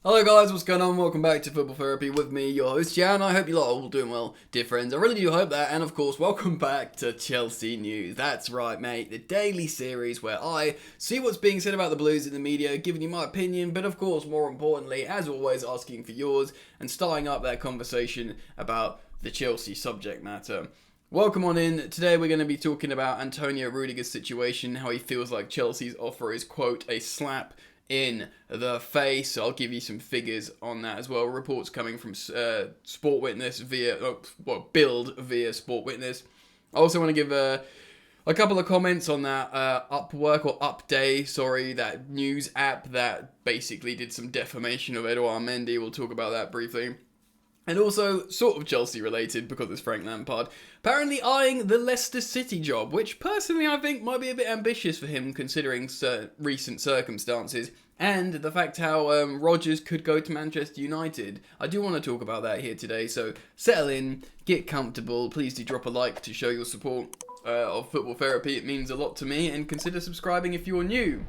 Hello guys, what's going on? Welcome back to Football Therapy with me, your host Jan. I hope you lot are all doing well, dear friends. I really do hope that, and of course, welcome back to Chelsea News. That's right, mate, the daily series where I see what's being said about the Blues in the media, giving you my opinion, but of course, more importantly, as always, asking for yours and starting up that conversation about the Chelsea subject matter. Welcome on in. Today we're going to be talking about Antonio Rudiger's situation, how he feels like Chelsea's offer is, quote, a slap in the face. I'll give you some figures on that as well. Reports coming from Sport Witness Bild via Sport Witness. I also want to give a couple of comments on that Upday, that news app that basically did some defamation of Edouard Mendy. We'll talk about that briefly. And also, sort of Chelsea related, because it's Frank Lampard, apparently eyeing the Leicester City job, which personally I think might be a bit ambitious for him considering recent circumstances, and the fact how Rodgers could go to Manchester United. I do want to talk about that here today, so settle in, get comfortable, please do drop a like to show your support of Football Therapy. It means a lot to me, and consider subscribing if you're new.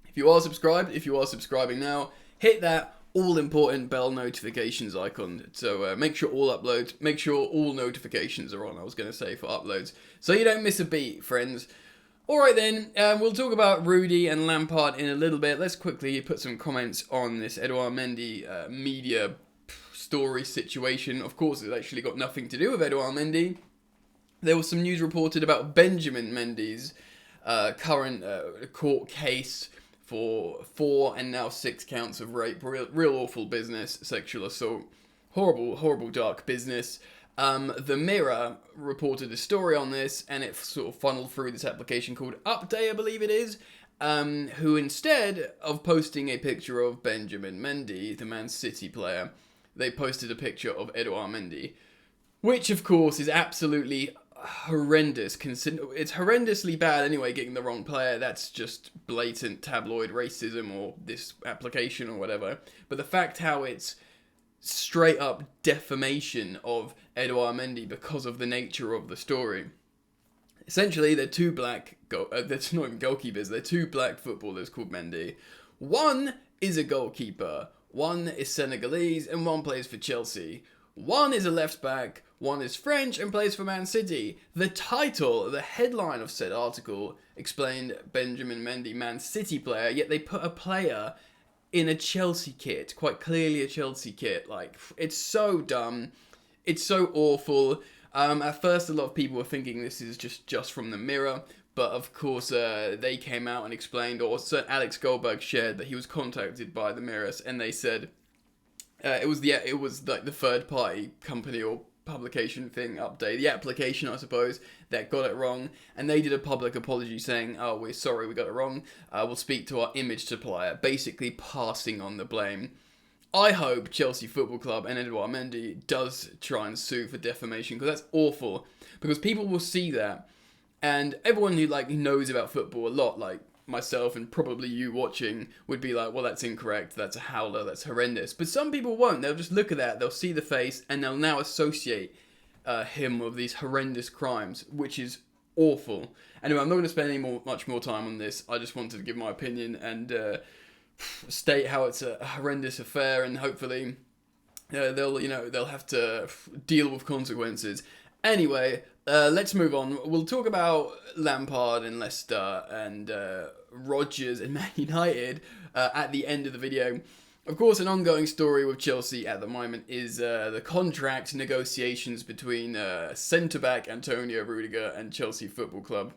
If you are subscribing now, hit that all-important bell notifications icon. So make sure all notifications are on, I was going to say, for uploads. So you don't miss a beat, friends. Alright then, we'll talk about Rudy and Lampard in a little bit. Let's quickly put some comments on this Edouard Mendy media story situation. Of course, it's actually got nothing to do with Edouard Mendy. There was some news reported about Benjamin Mendy's current court case for 4 and now 6 counts of rape. Real awful business, sexual assault. Horrible dark business. The Mirror reported a story on this, and it sort of funneled through this application called Upday, I believe it is, who instead of posting a picture of Benjamin Mendy, the Man City player, they posted a picture of Edouard Mendy, which of course is absolutely horrendous. It's horrendously bad anyway, getting the wrong player. That's just blatant tabloid racism, or this application or whatever. But the fact how it's straight up defamation of Edouard Mendy because of the nature of the story. Essentially, they're two black that's not even goalkeepers, they're two black footballers called Mendy. One is a goalkeeper, one is Senegalese, and one plays for Chelsea. One is a left back, one is French and plays for Man City. The headline of said article explained Benjamin Mendy, Man City player, yet they put a player in a Chelsea kit, quite clearly a Chelsea kit. Like, it's so dumb, it's so awful. At first a lot of people were thinking this is just from the Mirror, but of course they came out and explained, or Sir Alex Goldberg shared that he was contacted by the Mirror, and they said it was like the third party company or publication thing, Upday, the application I suppose, that got it wrong, and they did a public apology saying, oh, we're sorry, we got it wrong, we'll speak to our image supplier, basically passing on the blame. I hope Chelsea Football Club and Edouard Mendy does try and sue for defamation, because that's awful, because people will see that, and everyone who knows about football a lot, like myself and probably you watching, would be like, well, that's incorrect, that's a howler, that's horrendous. But some people won't. They'll just look at that, they'll see the face, and they'll now associate him with these horrendous crimes, which is awful. Anyway, I'm not going to spend much more time on this. I just wanted to give my opinion and state how it's a horrendous affair, and hopefully they'll have to deal with consequences. Anyway, let's move on. We'll talk about Lampard and Leicester and Rodgers and Man United at the end of the video. Of course, an ongoing story with Chelsea at the moment is the contract negotiations between centre-back Antonio Rudiger and Chelsea Football Club.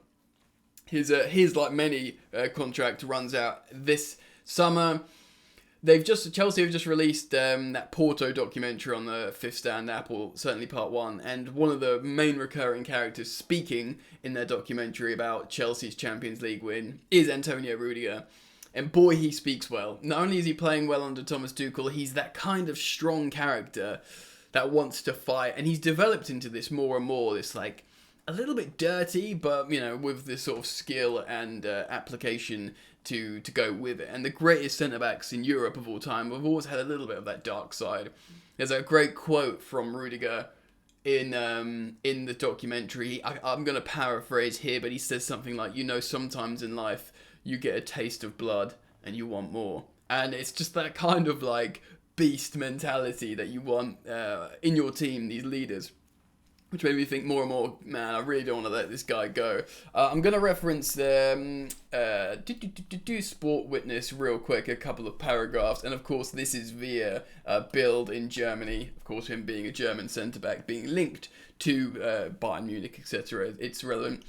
His like many contract runs out this summer. Chelsea have just released that Porto documentary on the Fifth Stand Apple, certainly part 1, and one of the main recurring characters speaking in their documentary about Chelsea's Champions League win is Antonio Rudiger. And boy, he speaks well. Not only is he playing well under Thomas Tuchel, he's that kind of strong character that wants to fight, and he's developed into this more and more, this like a little bit dirty, but with this sort of skill and application to go with it. And the greatest centre-backs in Europe of all time have always had a little bit of that dark side. There's a great quote from Rudiger in the documentary. I'm going to paraphrase here, but he says something like, sometimes in life you get a taste of blood and you want more. And it's just that kind of like beast mentality that you want in your team, these leaders. Which made me think more and more, man, I really don't want to let this guy go. I'm going to reference Sport Witness real quick, a couple of paragraphs. And of course, this is via Bild in Germany. Of course, him being a German centre-back, being linked to Bayern Munich, etc. It's relevant.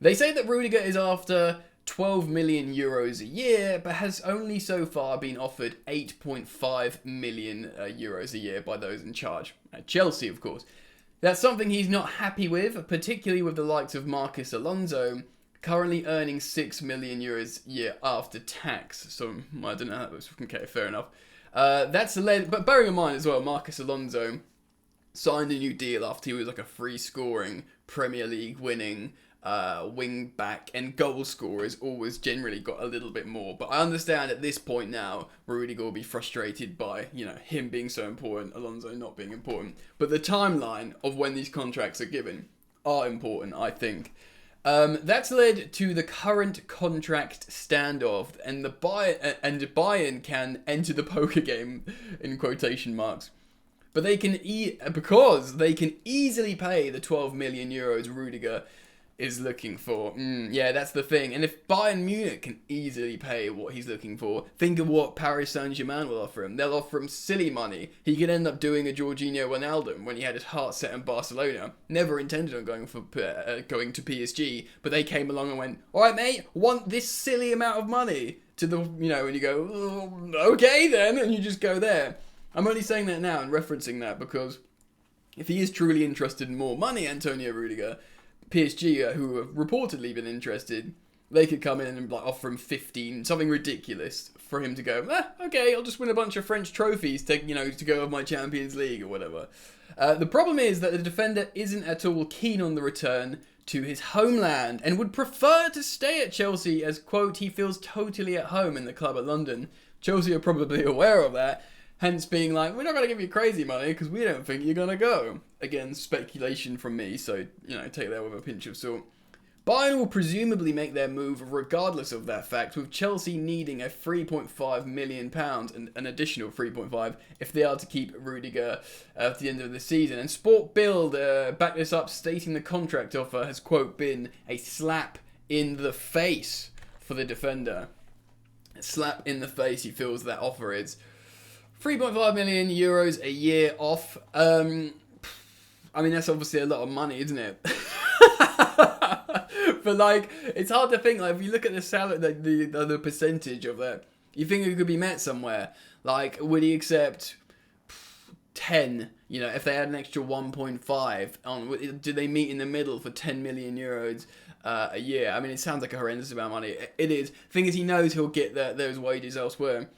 They say that Rudiger is after 12 million euros a year, but has only so far been offered 8.5 million euros a year by those in charge. At Chelsea, of course. That's something he's not happy with, particularly with the likes of Marcus Alonso, currently earning 6 million euros a year after tax. So, I don't know how that was. Okay, fair enough. But bearing in mind as well, Marcus Alonso signed a new deal after he was like a free-scoring, Premier League winning wing back, and goal scorers always generally got a little bit more. But I understand at this point now, Rudiger will be frustrated by, him being so important, Alonso not being important. But the timeline of when these contracts are given are important, I think. That's led to the current contract standoff, and Bayern can enter the poker game in quotation marks. But because they can easily pay the 12 million euros Rudiger is looking for. Yeah, that's the thing. And if Bayern Munich can easily pay what he's looking for, think of what Paris Saint-Germain will offer him. They'll offer him silly money. He could end up doing a Jorginho Wijnaldum when he had his heart set on Barcelona. Never intended on going to PSG, but they came along and went, all right, mate, want this silly amount of money to the, and you go, oh, okay then, and you just go there. I'm only saying that now and referencing that because if he is truly interested in more money, Antonio Rudiger, PSG, who have reportedly been interested, they could come in and offer him 15, something ridiculous, for him to go, okay, I'll just win a bunch of French trophies to go with my Champions League or whatever. The problem is that the defender isn't at all keen on the return to his homeland and would prefer to stay at Chelsea as, quote, he feels totally at home in the club at London. Chelsea are probably aware of that, hence being like, we're not going to give you crazy money because we don't think you're going to go. Again, speculation from me, so, take that with a pinch of salt. Bayern will presumably make their move regardless of that fact, with Chelsea needing a £3.5 million and an additional 3.5 if they are to keep Rudiger at the end of the season. And Sport Bild backed this up, stating the contract offer has, quote, been a slap in the face for the defender. A slap in the face, he feels that offer is. 3.5 million euros a year off. That's obviously a lot of money, isn't it? But it's hard to think. If you look at the salary, the percentage of that, you think it could be met somewhere. Would he accept 10? If they had an extra 1.5 on, do they meet in the middle for 10 million euros a year? It sounds like a horrendous amount of money. It is. Thing is, he knows he'll get those wages elsewhere.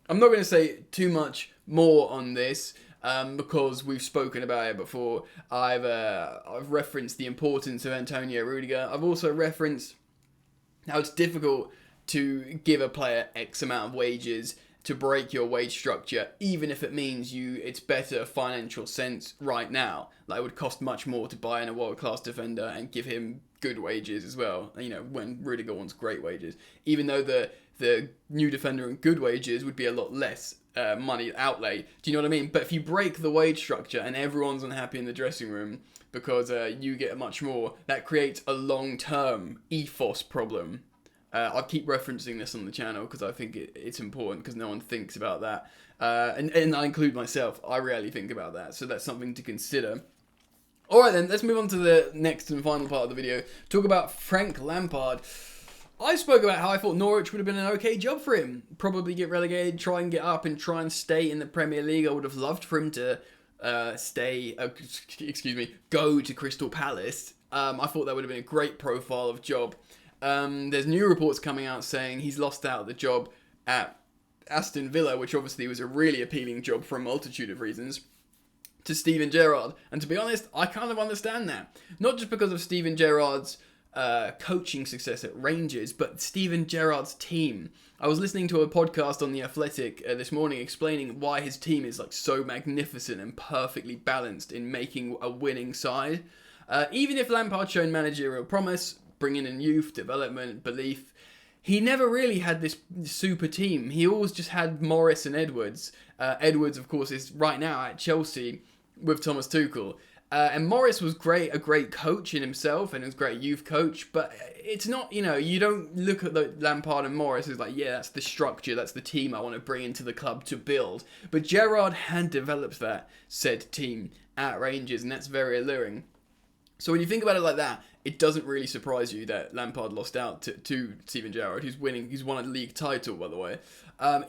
I'm not going to say too much more on this because we've spoken about it before. I've referenced the importance of Antonio Rudiger. I've also referenced how it's difficult to give a player X amount of wages to break your wage structure, even if it means it's better financial sense right now. It would cost much more to buy in a world-class defender and give him good wages as well, when Rudiger wants great wages. Even though the new defender and good wages would be a lot less money outlay. Do you know what I mean? But if you break the wage structure and everyone's unhappy in the dressing room because you get much more, that creates a long-term ethos problem. I'll keep referencing this on the channel because I think it's important because no one thinks about that. And I include myself. I rarely think about that. So that's something to consider. Alright then, let's move on to the next and final part of the video. Talk about Frank Lampard. I spoke about how I thought Norwich would have been an okay job for him. Probably get relegated, try and get up and try and stay in the Premier League. I would have loved for him to go to Crystal Palace. I thought that would have been a great profile of job. There's new reports coming out saying he's lost out the job at Aston Villa, which obviously was a really appealing job for a multitude of reasons, to Steven Gerrard. And to be honest, I kind of understand that. Not just because of Steven Gerrard's coaching success at Rangers, but Steven Gerrard's team. I was listening to a podcast on The Athletic this morning explaining why his team is so magnificent and perfectly balanced in making a winning side. Even if Lampard's shown managerial promise, bringing in youth, development, belief, he never really had this super team. He always just had Morris and Edwards. Edwards, of course, is right now at Chelsea with Thomas Tuchel. And Morris was a great coach in himself, and he was a great youth coach, but it's not, you don't look at the Lampard and Morris as like, yeah, that's the structure, that's the team I want to bring into the club to build. But Gerrard had developed that said team at Rangers, and that's very alluring. So when you think about it like that, it doesn't really surprise you that Lampard lost out to Steven Gerrard, who's won a league title, by the way.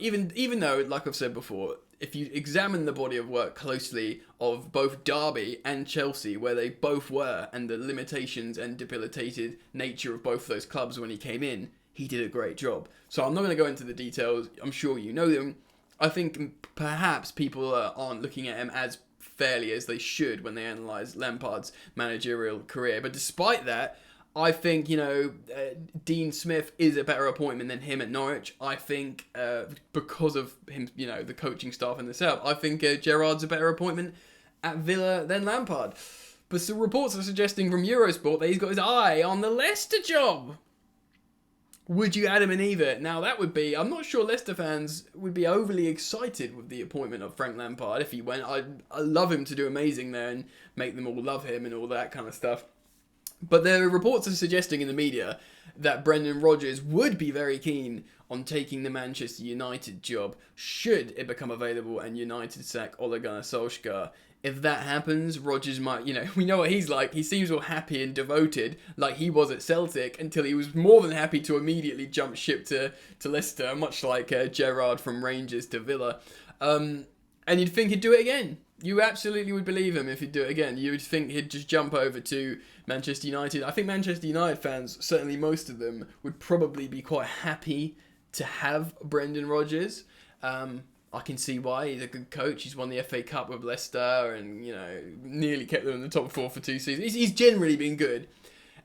Even though, like I've said before, if you examine the body of work closely of both Derby and Chelsea, where they both were, and the limitations and debilitated nature of both those clubs when he came in, he did a great job. So I'm not going to go into the details. I'm sure you know them. I think perhaps people aren't looking at him as fairly as they should when they analyse Lampard's managerial career. But despite that, I think, Dean Smith is a better appointment than him at Norwich. I think because of him, the coaching staff and the setup, I think Gerrard's a better appointment at Villa than Lampard. But some reports are suggesting from Eurosport that he's got his eye on the Leicester job. Would you add him in either? Now that would be, I'm not sure Leicester fans would be overly excited with the appointment of Frank Lampard if he went. I love him to do amazing there and make them all love him and all that kind of stuff. But there are reports are suggesting in the media that Brendan Rodgers would be very keen on taking the Manchester United job should it become available and United sack Ole Gunnar Solskjaer. If that happens, Rodgers might, we know what he's like. He seems all happy and devoted like he was at Celtic until he was more than happy to immediately jump ship to Leicester, much like Gerrard from Rangers to Villa. And you'd think he'd do it again. You absolutely would believe him if he'd do it again. You would think he'd just jump over to Manchester United. I think Manchester United fans, certainly most of them, would probably be quite happy to have Brendan Rodgers. I can see why. He's a good coach. He's won the FA Cup with Leicester and, nearly kept them in the top 4 for 2 seasons. He's generally been good.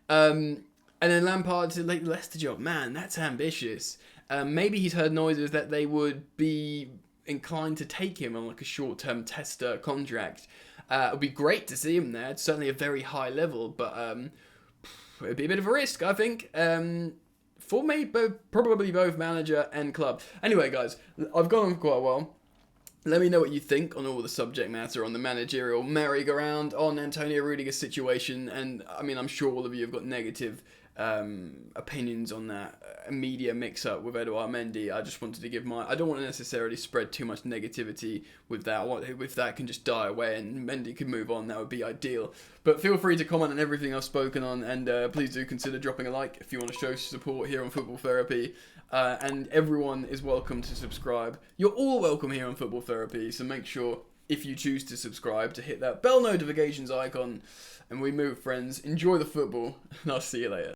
And then Lampard to the Leicester job. Man, that's ambitious. Maybe he's heard noises that they would be inclined to take him on like a short-term tester contract. It would be great to see him there. It's certainly a very high level, but it would be a bit of a risk, I think. For me, probably both manager and club. Anyway, guys, I've gone on quite a while. Let me know what you think on all the subject matter, on the managerial merry-go-round, on Antonio Rudiger's situation, and I'm sure all of you have got negative opinions on that media mix-up with Edouard Mendy. I just wanted to give I don't want to necessarily spread too much negativity with that. If that can just die away and Mendy can move on, that would be ideal. But feel free to comment on everything I've spoken on, and please do consider dropping a like if you want to show support here on Football Therapy. And everyone is welcome to subscribe. You're all welcome here on Football Therapy, so make sure, if you choose to subscribe, to hit that bell notifications icon. And we move, friends. Enjoy the football, and I'll see you later.